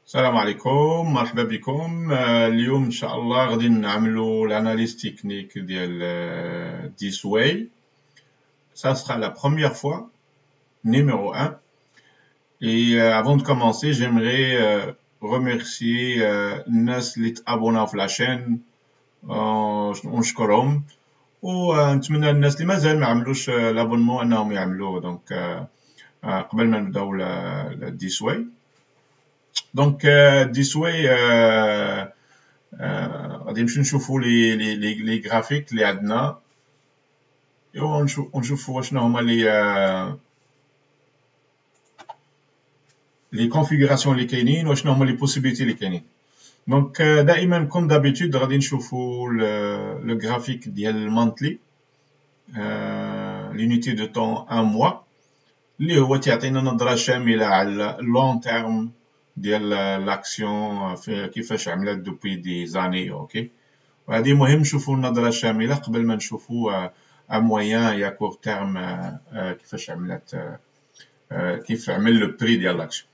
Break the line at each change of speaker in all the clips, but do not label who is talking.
السلام عليكم، مرحبا بكم. اليوم ان شاء الله غادي نعملوا l'analyse technique ديال this way. Ça sera la première fois, numéro 1. Et avant de commencer, j'aimerais remercier الناس اللي تابوناو في la chaîne ونشكرهم، ونتمنى الناس اللي مازال ما عملوش l'abonnement انهم يعملوه. دونك قبل ما نبداو this way. Donc, this way, غادي نمشيو نشوفوا لي graphiques اللي عندنا، ونشوفوا شنو هما لي configurations اللي كاينين وشنو هما لي possibilités اللي كاينين. دونك دائما كوم دابيتود غادي نشوفوا لو graphique ديال المونثلي، l'unité de temps 1 mois اللي هو تيعطينا نظرة شاملة على لون تيرم ديال لاكسيون كيفاش عملات دوبوي دي زاني. اوكي، وهذه مهم نشوفوا النظرة الشاملة قبل ما نشوفوا ا مويان يا كور تيرم كيفاش عملات، كيف عمل لو بري ديال لاكسيون.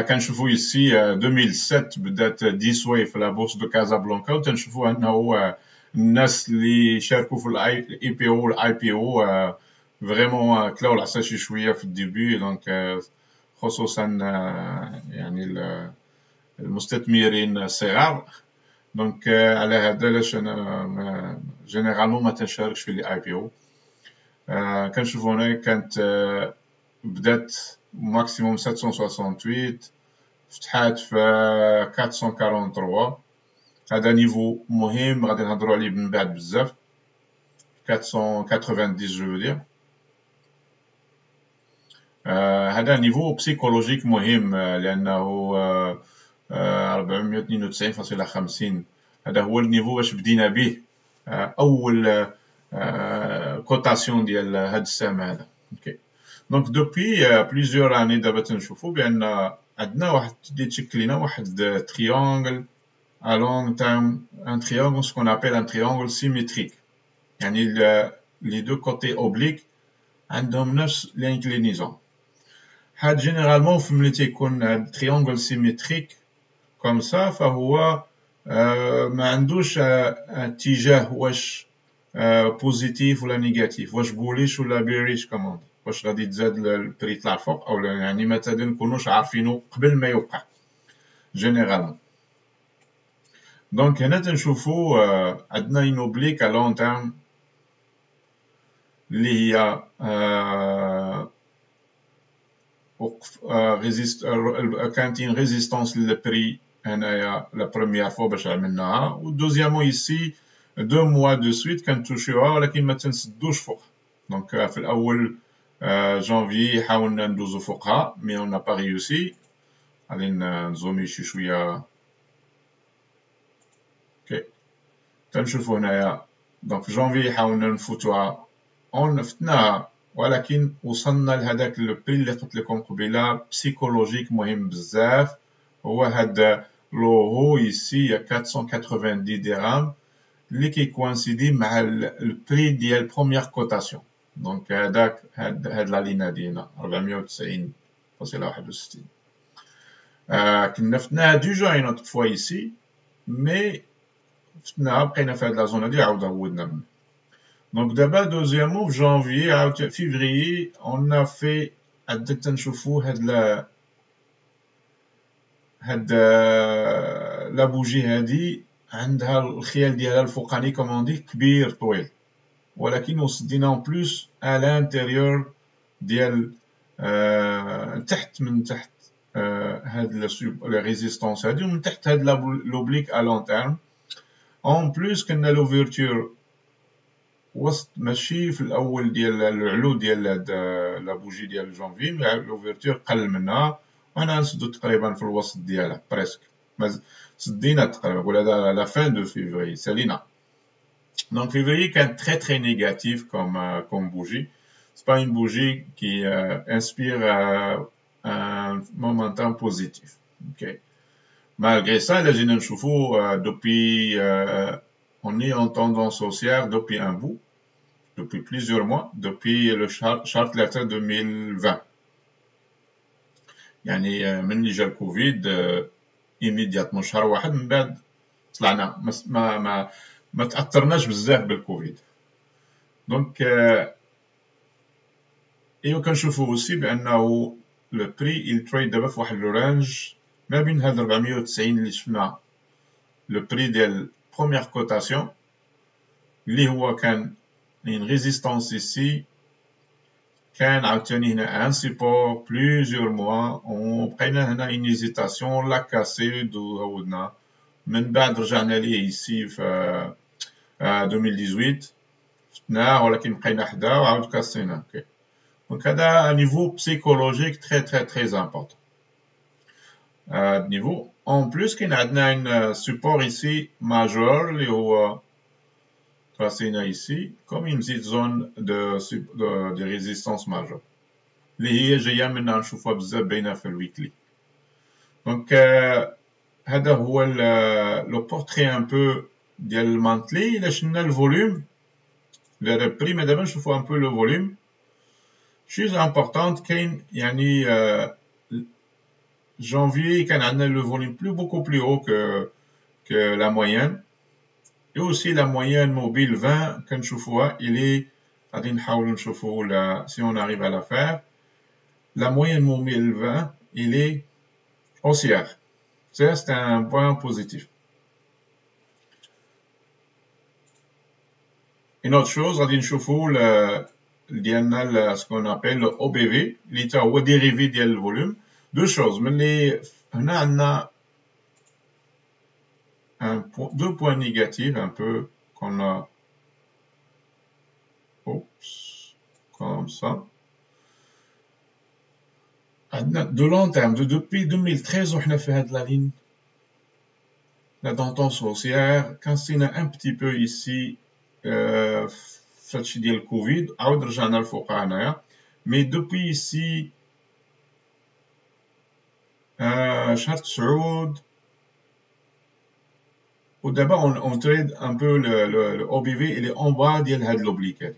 كنشوفوا يسي 2007 بدات this way في لا بورس دو كازابلانكا، وتنشوفوا انه الناس اللي شاركوا في الاي بي او والاي بي او فريمون كلاو العصا شي شويه في الديبي. دونك خصوصا يعني المستثمرين الصغار. دونك على هذا علاش انا جينيرالمون ما تنشاركش في الاي بي او. كنشوفوا هنا كانت بدات ماكسيموم 768، فتحات في 443. هذا نيفو مهم غادي نهضروا عليه من بعد بزاف. 490 جو فو دير. هذا نيفو بسيكولوجيك مهم لانه 492.50 هذا هو النيفو باش بدينا به اول كوتاسيون ديال هذا السهم هذا. اوكي، دونك دوبي بليزيور اني دابا تنشوفوا بان عندنا واحد تيتشكل لنا واحد تريونغل à long terme, un triangle, ce qu'on appelle un triangle symétrique. يعني les deux côtés obliques عندهم نفس l'inclinaison. هاد جينيرالمون في ملي تيكون هاد triangle symétrique comme ça فهو ما عندوش اتجاه واش بوزيتيف ولا نيجاتيف، واش بوليش ولا بيريش كوموند، واش غادي تزاد البري يطلع الفوق او لا. يعني مثلا نكونوش عارفينو قبل ما يوقع جينيرالمون. دونك هنا تنشوفوا عندنا une oblique à long terme اللي هي كانت une résistance للبري هنايا لا بروميير فوا باش عملناها، و دوزيامون يسي 2 mois de suite كنتوشيوها ولكن ما تنسدوش فوق. دونك في الاول جانفي حاولنا ندوزو فوقها مي اون با ريوسي. غادي نزومي شي شويه. اوكي، تنشوفوا هنايا دونك في جانفي حاولنا نفوتوها فتناها، ولكن وصلنا لهذاك لو بري اللي قلت لكم قبيله بسيكولوجيك مهم بزاف. هو هذا لو هو يسي 490 درهم اللي كيكوانسيدي مع البري ديال بروميير كوتاسيون. دونك هذاك هاد لا لينا ديالنا 490.61. كنا فتناها ديجا اون اوت فوا يسي، مي فتناها بقينا في هاد لا زون هادي عاود عودنا منها. دونك دابا دوزيامون في جانفي عاود فيفريي اون في عاد تنشوفوا هاد لا بوجي هادي عندها الخيال ديالها الفوقاني كوموندي كبير طويل، ولكن وصدينا اون بلوس ا لانتيريور ديال تحت من تحت هاد لا ريزيستانس هادي، ومن تحت هاد لوبليك ا لون تيرم. اون بلوس كنا لوفيرتور وسط ماشي في الاول ديال العلو ديال هاد لا بوجي ديال جانفي، لوفيرتور قل منها وانا نسدو تقريبا في الوسط ديالها بريسك، سدينا تقريبا ولا لا فان دو فيفري سالينا. Donc février est très très négatif comme bougie. C'est pas une bougie qui inspire un momentum positif. Okay. Malgré ça, là, depuis on est en tendance haussière depuis un bout, depuis plusieurs mois, depuis le chart letter 2020. يعني من اللي جا الكوفيد ايميدياتمون شهر واحد من بعد طلعنا ما تاثرناش بزاف بالكوفيد. دونك ايوا كنشوفوا اوسي بانه لو بري تريد دابا في واحد لو رانج ما بين هاد 490 اللي شفنا لو بري ديال بروميير كوتاسيون اللي هو كان une résistance ici كان عاوتاني هنا ان سيبور بليزيور موا وبقينا هنا une hésitation لا كاسي هودنا من بعد رجعنا ليه ici في 2018 فتناه ولكن بقينا حدا وعاود كاسينا. اوكي دونك هذا نيفو بسيكولوجيك تري تري تري امبورطون. نيفو اون بلوس كاين عندنا ان سيبور ici ماجور اللي هو tracé ici comme une petite zone de résistance majeure اللي هي جايه منها نشوفها بزاف باينه في الويكلي. دونك هذا هو لو بورتري ان بو ديال المانتلي. الا شفنا الفوليوم لا بريم دابا نشوفوا ان بو لو فوليوم شيز امبورطونت. كاين يعني janvier كان عندنا لو فوليوم بوكو بلو هو que la moyenne. Et aussi la moyenne mobile 20 كنشوفوها il est غادي نحاولوا نشوفوا si on arrive à la faire. La moyenne mobile 20 il est haussière. C'est un point positif. Une autre chose غادي نشوفوا ديالنا ce qu'on appelle le OBV اللي تا هو dérivé ديال الفوليوم. deux choses ملي هنا عندنا deux points négatifs un peu qu'on a comme ça. De long terme, depuis 2013 وحنا في هاد la ligne la tendance haussière. كنسينا un petit peu ici في هادشي ديال الكوفيد عاود رجعنا لفوق هنايا. mais depuis ici شهر 9 ودابا on trade un peu le OBV il est en bas ديال هاد l'oblique هادي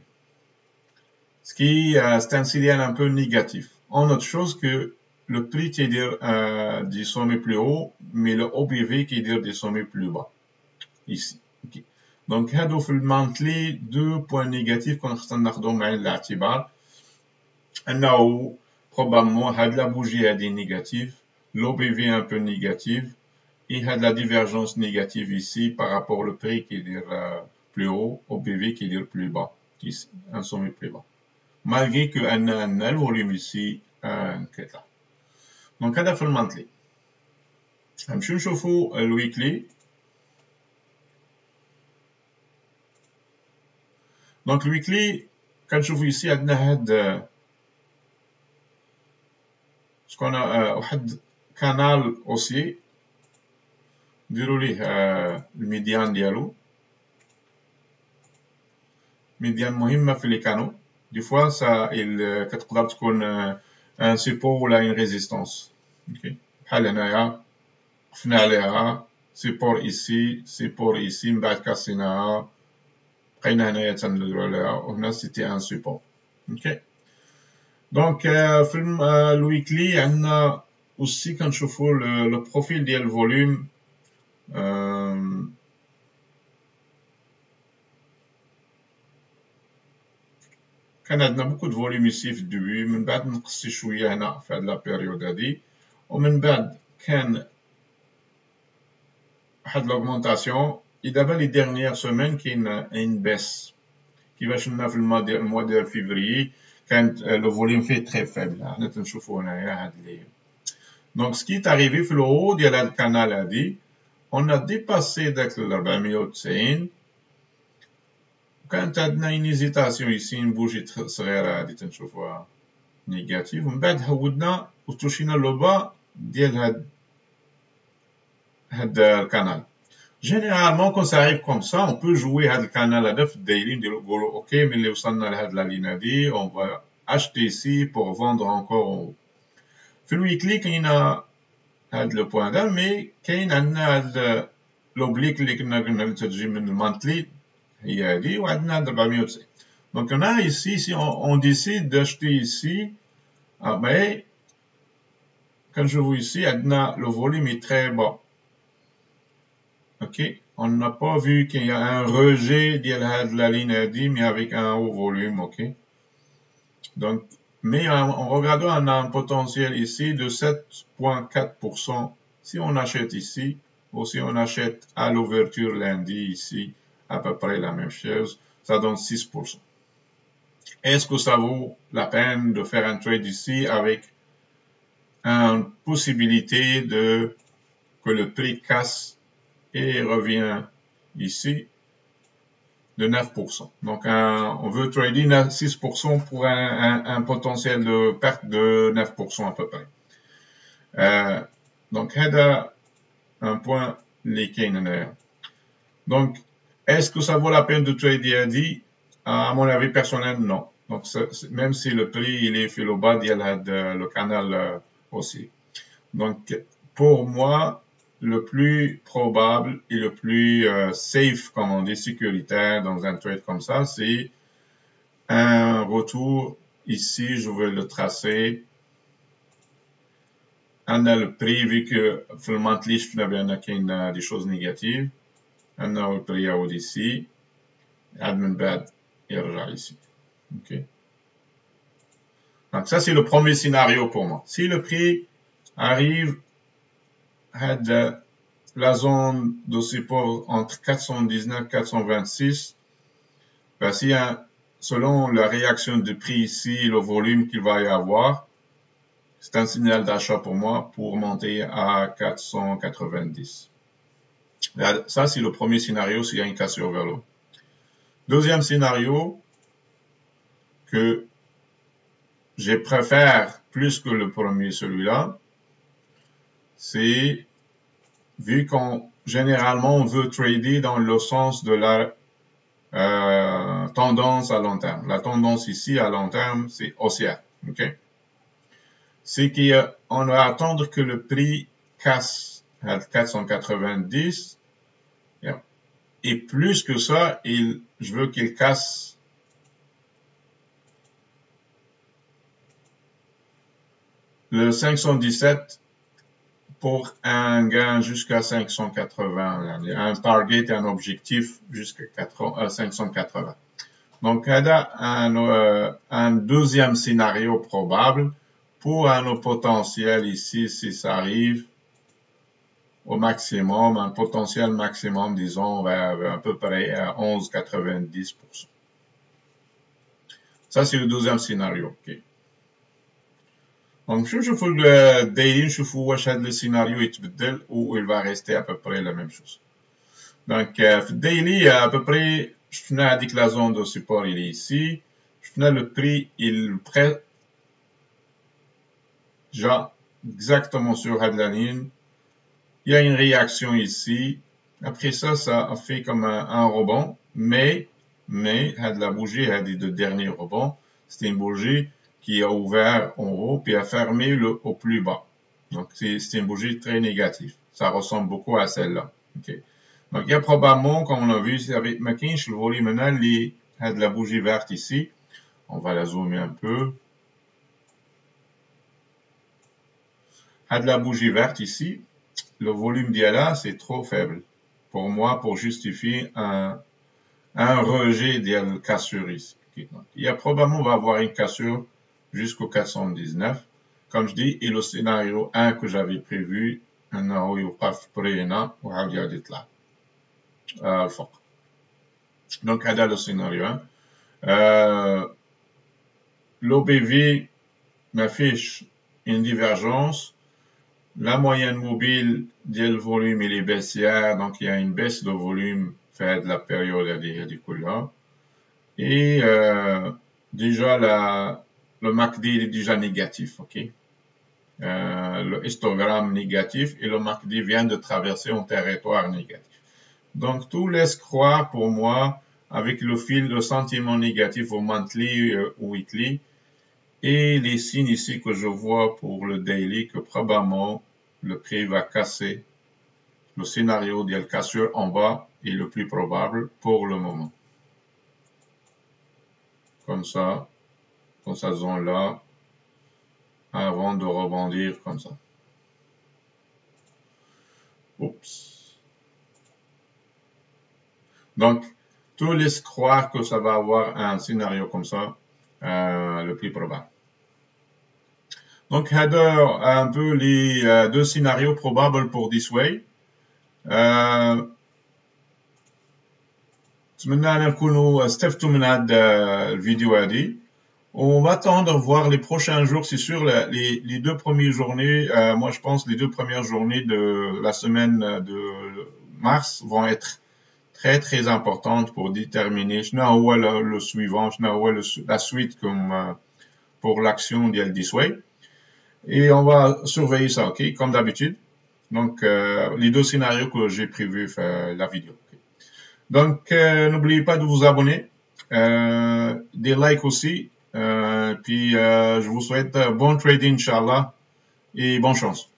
ce qui c'est un signal un peu négatif. En autre chose que le prix qui est des sommets plus hauts, mais le OBV qui est des sommets plus bas. Ici. Okay. Donc, هادو في المانتلي deux points négatifs qu'on خصنا ناخدهم بعين الاعتبار. أنه probablement هاد la bougie هادي négative, l'OBV un peu négative, et هاد la divergence négative ici par rapport au prix qui est plus haut, OBV qui est plus bas. Ici, un sommet plus bas. Malgré que le volume ici كذا. Donc هذا في المانتلي. نمشيو نشوفوا الويكلي. دونك الويكلي كنشوفوا ici عندنا هاد شكون واحد كانال اوسي نديروا ليه الميديان ديالو. ميديان مهمه في لي كانو. دي فوا سا كتقدر تكون ان سيبور ولا ان ريزيستانس. اوكي بحال هنايا وقفنا عليها سيبور ايسي سيبور ايسي من بعد كاسيناها بقينا هنايا تندويو عليها وهنا سيتي ان سيبور. اوكي دونك في الويكلي عندنا اوسي كنشوفوا لو بروفيل ديال الفوليوم. كان عندنا بوكو دو فوليوم ici في الدوبي من بعد نقص شويه هنا في هاد لا بيريود هادي ومن بعد كان واحد لاغمونطاسيون. دابا لي ديرنيير سيمين كاين ان بيس كيفاش لنا في الموا ديال فيفري كانت لو فوليوم فيه تري فيبل. حنا تنشوفوا هنايا هاد لي دونك سكي تاريفي في الهو ديال هاد الكانال هادي اون ا ديباسي داك 490 وكانت عندنا اون هيزيتاسيون ici بوجي صغيره هادي تنشوفوها نيجاتيف ومن بعد هودنا وتوشينا لو با ديال هاد الكانال. Généralement, quand ça arrive comme ça, on peut jouer هاد الكانال هذا في الدايرين نقولوا اوكي ملي وصلنا لهاد لا لين هادي on va acheter ici pour vendre encore. في الويكلي كاين هاد لو بوين هذا مي كاين عندنا هاد لوبليك اللي كنا قلنا تجي من المانتلي هي هادي وعندنا هاد 490. دونك هنا ici si on décide d'acheter ici mais quand je vois ici, le volume est très bas. OK? On n'a pas vu qu'il y a un rejet de la ligne mais avec un haut volume. OK? Donc, mais en regardant, on a un potentiel ici de 7,4%. Si on achète ici, ou si on achète à l'ouverture lundi ici, à peu près la même chose, ça donne 6%. Est-ce que ça vaut la peine de faire un trade ici avec une possibilité que le prix casse et revient ici de 9%. Donc, on veut trader 6% pour un potentiel de perte de 9% à peu près. Donc, هذا un point les كاين. Donc, est-ce que ça vaut la peine de trader ADI? À mon avis personnel, non. Donc, même si le prix il est fait le bas, il y a le canal aussi. Donc, pour moi, le plus probable et le plus safe, comme on dit, sécuritaire dans un trade comme ça, c'est un retour. Ici, je vais le tracer. On a le prix, vu que le monthly, je qu'il y a des choses négatives. On a le prix ici. Admin bad, il ici. OK. Donc, ça, c'est le premier scénario pour moi. Si le prix arrive à la zone de support entre 419 et 426, ben, si selon la réaction du prix ici, le volume qu'il va y avoir, c'est un signal d'achat pour moi pour monter à 490. Ça, c'est le premier scénario s'il y a une cassure vers le haut. Deuxième scénario que je préfère plus que le premier, celui-là, c'est vu qu'on généralement on veut trader dans le sens de la tendance à long terme. La tendance ici à long terme, c'est haussière. OK? C'est qu'on va attendre que le prix casse à 490 et plus que ça, je veux qu'il casse le 517 pour un gain jusqu'à 580, un target et un objectif jusqu'à 580. Donc, il y a un deuxième scénario probable pour un potentiel ici, si ça arrive au maximum, un potentiel maximum, disons, à peu près à 11,90%. Ça, c'est le deuxième scénario. OK. Donc, je fais le daily, je fais le scénario يتبدل ou il va rester à peu près la même chose. Donc, le daily, à peu près, je fais que la zone de support, il est ici. Je fais le prix, il prête déjà exactement sur la ligne. Il y a une réaction ici. Après ça, ça a fait comme un rebond, mais la bougie a dit de dernier rebond. C'était une bougie qui a ouvert en haut puis a fermé au plus bas. Donc, c'est une bougie très négative. Ça ressemble beaucoup à celle-là. Okay. Donc, il y a probablement, comme on a vu avec McKinsey, le volume maintenant, il y a de la bougie verte ici. On va la zoomer un peu. Il y a de la bougie verte ici. Le volume d'IALA, c'est trop faible pour moi pour justifier un rejet de cassure ici. Okay. Donc, il y a probablement, on va avoir une cassure jusqu'au 419. Comme je dis, et le scénario 1 que j'avais prévu, أنه يوقف برينا وعاود يعود يطلع الفوق. Donc, هذا le scénario 1. L'OBV m'affiche une divergence. La moyenne mobile du volume il est baissière, donc il y a une baisse de volume faite de la période du coup-là. Et déjà le MACD il est déjà négatif, ok. Le histogramme négatif et le MACD vient de traverser un territoire négatif. Donc tout laisse croire pour moi avec le fil de sentiment négatif au monthly ou weekly et les signes ici que je vois pour le daily que probablement le prix va casser. Le scénario de cassure en bas est le plus probable pour le moment. Comme ça, dans cette zone-là, avant de rebondir comme ça. Oups. Donc, tout laisse croire que ça va avoir un scénario comme ça, le plus probable. Donc, header, un peu les deux scénarios probables pour this way. نتمنى أن نكونوا استفدتوا من هذا الفيديو هذه. On va attendre voir les prochains jours, c'est sûr, les deux premières journées, moi je pense les deux premières journées de la semaine de mars vont être très très importantes pour déterminer شنو هو le suivant, شنو هو la suite comme pour l'action ديال this way. Et on va surveiller ça, ok, comme d'habitude. Donc les deux scénarios que j'ai prévus la vidéo. Okay. Donc n'oubliez pas de vous abonner, des likes aussi. Puis je vous souhaite bon trading, Inch'Allah, et bonne chance.